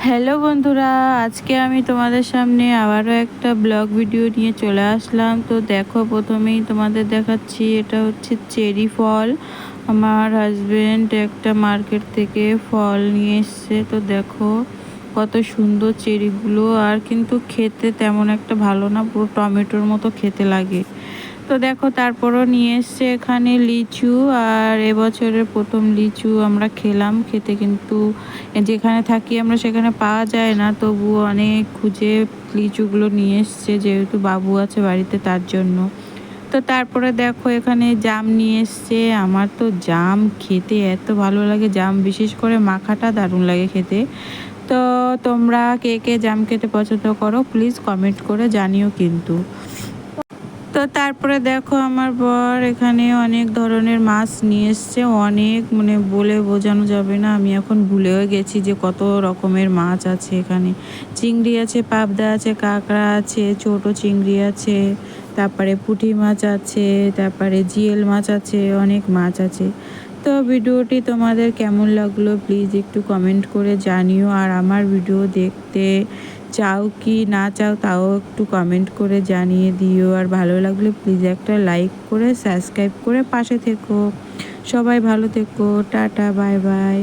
Hello বন্ধুরা, আজকে আমি তোমাদের সামনে আবারও একটা ব্লগ ভিডিও নিয়ে চলে আসলাম। তো দেখো, প্রথমেই তোমাদের দেখাচ্ছি, এটা হচ্ছে চেরি ফল। আমার হাজবেন্ড একটা মার্কেট থেকে ফল নিয়ে এসছে। তো দেখো কত সুন্দর চেরিগুলো, আর কিন্তু খেতে তেমন একটা ভালো না, পুরো টমেটোর মতো খেতে লাগে। তো দেখো, তারপরও নিয়ে এসছে এখানে লিচু, আর এবছরের প্রথম লিচু আমরা খেলাম। খেতে কিন্তু যেখানে থাকি আমরা সেখানে পাওয়া যায় না, তবুও অনেক খুঁজে লিচুগুলো নিয়ে এসছে, যেহেতু বাবু আছে বাড়িতে তার জন্য। তো তারপরে দেখো এখানে জাম নিয়ে এসছে। আমার তো জাম খেতে এত ভালো লাগে, জাম বিশেষ করে মাখাটা দারুণ লাগে খেতে। তো তোমরা কে কে জাম খেতে পছন্দ করো প্লিজ কমেন্ট করে জানিও কিন্তু। তো তারপরে দেখো, আমার বর এখানে অনেক ধরনের মাছ নিয়ে এসছে। অনেক, মানে বলে বোঝানো যাবে না, আমি এখন ভুলেও গেছি যে কত রকমের মাছ আছে এখানে। চিংড়ি আছে, পাবদা আছে, কাঁকড়া আছে, ছোট চিংড়ি আছে, তারপরে পুঁটি মাছ আছে, তারপরে জিয়েল মাছ আছে, অনেক মাছ আছে। তো ভিডিওটি তোমাদের কেমন লাগলো প্লিজ একটু কমেন্ট করে জানিও। আর আমার ভিডিও দেখতে চাও কি না চাও তাও একটু কমেন্ট করে জানিয়ে দিও। আর ভালো লাগলে প্লিজ একটা লাইক করে সাবস্ক্রাইব করে পাশে থেকো। সবাই ভালো থেকো, টাটা, বাই বাই।